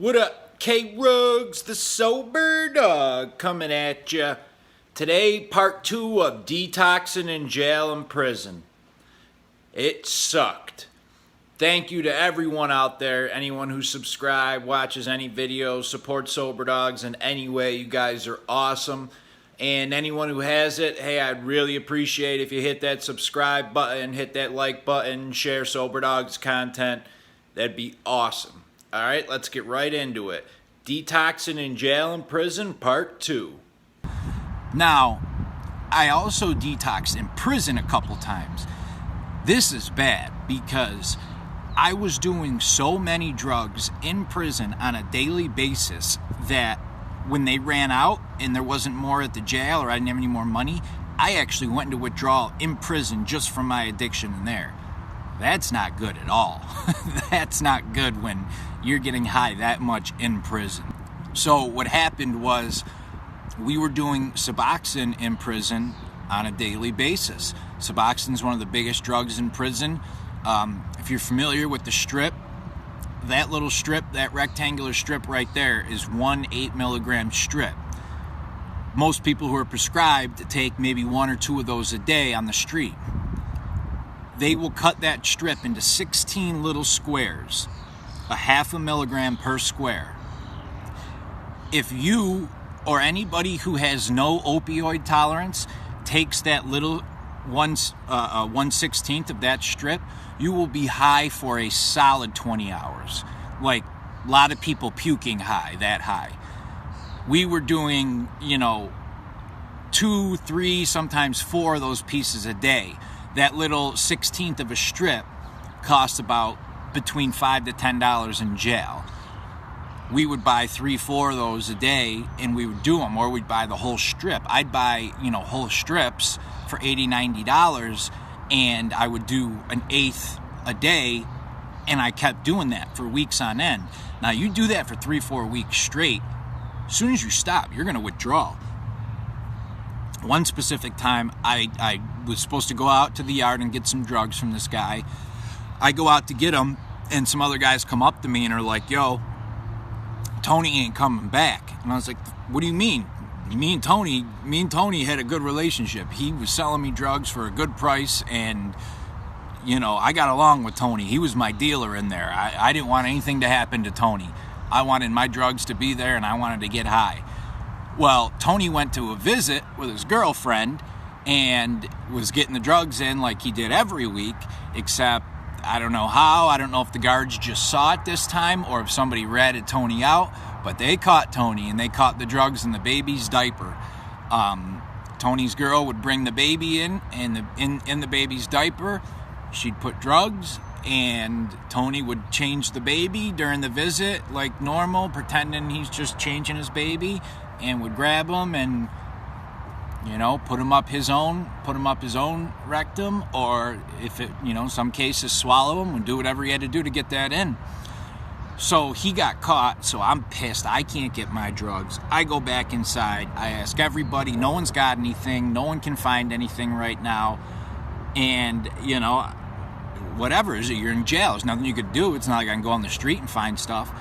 What up, K-Rugs, the Sober Dog, coming at ya. Today, part 2 of detoxing in jail and prison. It sucked. Thank you to everyone out there, anyone who subscribed, watches any videos, supports Soberdogs in any way. You guys are awesome. And anyone who has it, hey, I'd really appreciate if you hit that subscribe button, hit that like button, share Soberdogs content. That'd be awesome. All right, let's get right into it. Detoxing in jail and prison, part 2. Now, I also detoxed in prison a couple times. This is bad because I was doing so many drugs in prison on a daily basis that when they ran out and there wasn't more at the jail or I didn't have any more money, I actually went into withdrawal in prison just from my addiction in there. That's not good at all. That's not good when you're getting high that much in prison. So what happened was we were doing Suboxone in prison on a daily basis. Suboxone is one of the biggest drugs in prison. If you're familiar with the strip, that little strip, that rectangular strip right there is 1 8-milligram strip. Most people who are prescribed take maybe 1 or 2 of those a day on the street. They will cut that strip into 16 little squares, a 0.5 milligram per square. If you or anybody who has no opioid tolerance takes that little 1/16 of that strip, you will be high for a solid 20 hours. Like a lot of people puking high, that high. We were doing, 2, 3, sometimes 4 of those pieces a day. That little 16th of a strip costs about between $5 to $10 in jail. We would buy 3, 4 of those a day and we would do them, or we'd buy the whole strip. I'd buy, whole strips for $80, $90, and I would do an 1/8 a day, and I kept doing that for weeks on end. Now, you do that for 3, 4 weeks straight, as soon as you stop, you're going to withdraw. One specific time, I was supposed to go out to the yard and get some drugs from this guy. I go out to get them, and some other guys come up to me and are like, yo, Tony ain't coming back. And I was like, what do you mean? Me and Tony had a good relationship. He was selling me drugs for a good price, and, I got along with Tony. He was my dealer in there. I didn't want anything to happen to Tony. I wanted my drugs to be there, and I wanted to get high. Well, Tony went to a visit with his girlfriend and was getting the drugs in like he did every week, except I don't know how. I don't know if the guards just saw it this time or if somebody ratted Tony out, but they caught Tony, and they caught the drugs in the baby's diaper. Tony's girl would bring the baby in the baby's diaper. She'd put drugs, and Tony would change the baby during the visit like normal, pretending he's just changing his baby, and would grab him and put him up his own rectum, or if it, some cases swallow him, and do whatever he had to do to get that in. So he got caught, so I'm pissed. I can't get my drugs. I go back inside. I ask everybody. No one's got anything. No one can find anything right now. And, whatever. You're in jail. There's nothing you could do. It's not like I can go on the street and find stuff.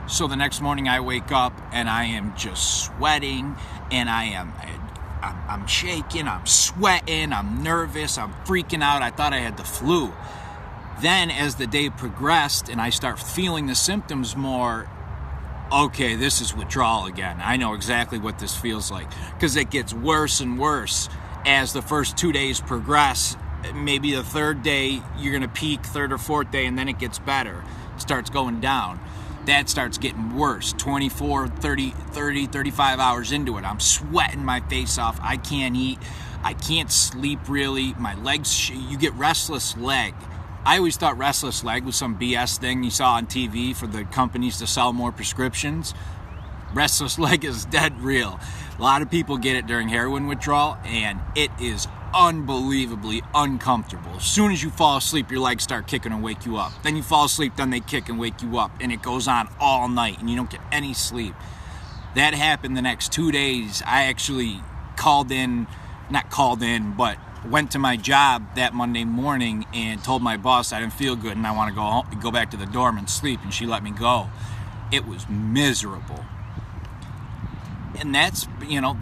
So the next morning I wake up and I am just sweating, and I'm shaking, I'm sweating, I'm nervous, I'm freaking out. I thought I had the flu. Then as the day progressed and I start feeling the symptoms more, okay, this is withdrawal again. I know exactly what this feels like, because it gets worse and worse as the first 2 days progress. Maybe the third day you're going to peak, third or fourth day, and then it gets better. It starts going down. That starts getting worse. 24, 30, 35 hours into it, I'm sweating my face off. I can't eat. I can't sleep really. My legs, you get restless leg. I always thought restless leg was some BS thing you saw on TV for the companies to sell more prescriptions. Restless leg is dead real. A lot of people get it during heroin withdrawal, and it is unbelievably uncomfortable. As soon as you fall asleep, your legs start kicking and wake you up. Then you fall asleep, then they kick and wake you up, and it goes on all night, and you don't get any sleep. That happened the next 2 days. I actually but went to my job that Monday morning and told my boss I didn't feel good and I want to go back to the dorm and sleep, and she let me go. It was miserable. And that's,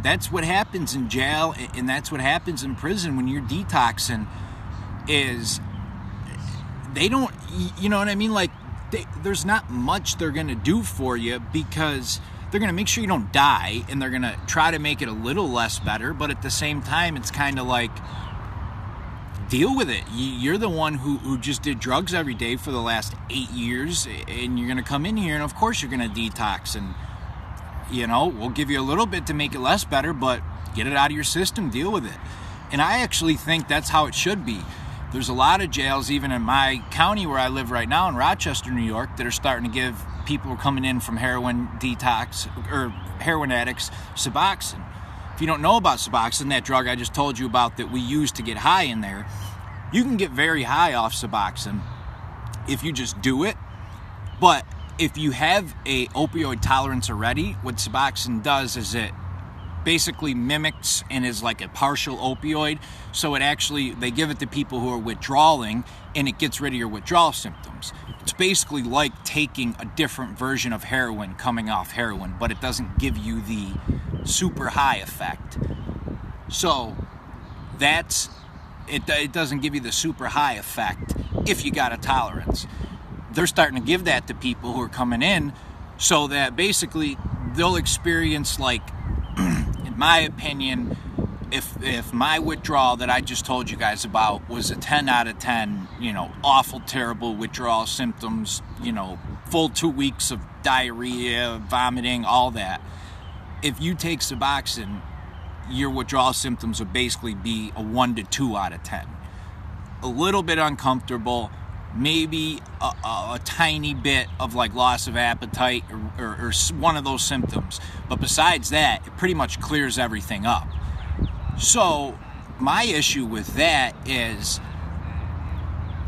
that's what happens in jail, and that's what happens in prison when you're detoxing, is they don't, you know what I mean? Like, there's not much they're going to do for you, because they're going to make sure you don't die, and they're going to try to make it a little less better, but at the same time, it's kind of like, deal with it. You're the one who just did drugs every day for the last 8 years, and you're going to come in here, and of course you're going to detox, and we'll give you a little bit to make it less better, but get it out of your system, deal with it. And I actually think that's how it should be. There's a lot of jails, even in my county where I live right now, in Rochester, New York, that are starting to give people who are coming in from heroin detox, or heroin addicts, Suboxone. If you don't know about Suboxone, that drug I just told you about that we use to get high in there, you can get very high off Suboxone if you just do it. But if you have a opioid tolerance already, what Suboxone does is it basically mimics and is like a partial opioid. So they give it to people who are withdrawing, and it gets rid of your withdrawal symptoms. It's basically like taking a different version of heroin coming off heroin, but it doesn't give you the super high effect. So it doesn't give you the super high effect if you got a tolerance. They're starting to give that to people who are coming in, so that basically they'll experience, like, in my opinion, if my withdrawal that I just told you guys about was a 10 out of 10, awful, terrible withdrawal symptoms, full 2 weeks of diarrhea, vomiting, all that. If you take Suboxone, your withdrawal symptoms would basically be a 1 to 2 out of 10. A little bit uncomfortable, maybe a tiny bit of like loss of appetite or one of those symptoms. But besides that, it pretty much clears everything up. So my issue with that is,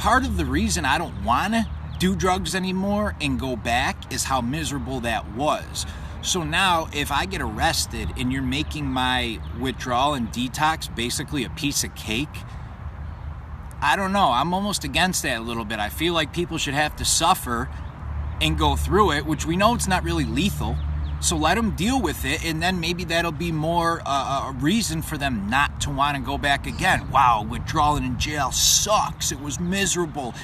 part of the reason I don't want to do drugs anymore and go back is how miserable that was. So now if I get arrested and you're making my withdrawal and detox basically a piece of cake, I don't know. I'm almost against that a little bit. I feel like people should have to suffer and go through it, which we know it's not really lethal. So let them deal with it, and then maybe that'll be more a reason for them not to want to go back again. Wow, withdrawing in jail sucks. It was miserable.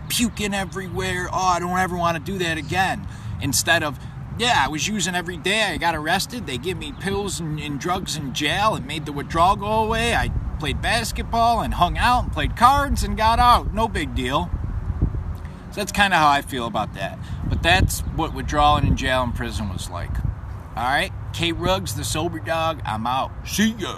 Puking everywhere. Oh, I don't ever want to do that again. Instead of, I was using every day. I got arrested. They give me pills and drugs in jail. It made the withdrawal go away. I played basketball and hung out and played cards and got out. No big deal. So that's kind of how I feel about that. But that's what withdrawing in jail and prison was like. All right, K. Ruggs, the Sober Dog. I'm out. See ya.